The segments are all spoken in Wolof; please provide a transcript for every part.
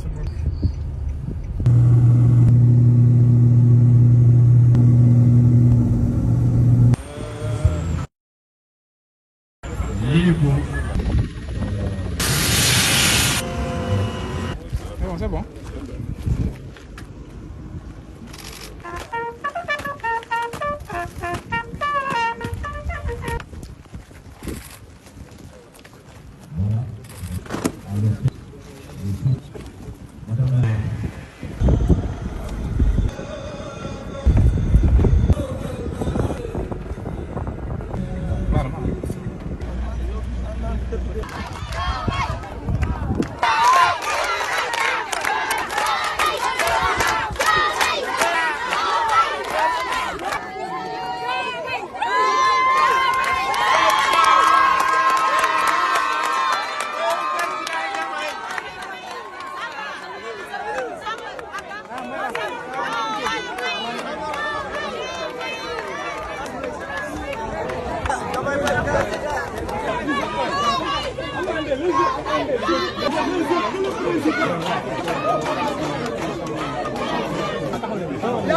C'est bon.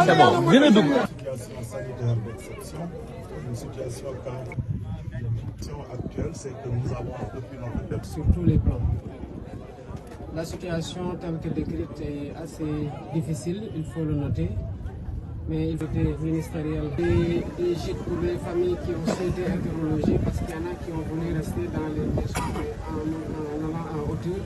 C'est bon, dina dugg. Situation sanitaire d'exception, une situation actuelle, c'est que nous avons depuis notre départ. Sur tous les plans. La situation telle que décrite est assez difficile, il faut le noter. Mais il était ministériel. Et j'ai pour les familles qui ont souhaité être relogées parce qu'il y en a qui ont voulu rester dans les maisons en allant en hauteur.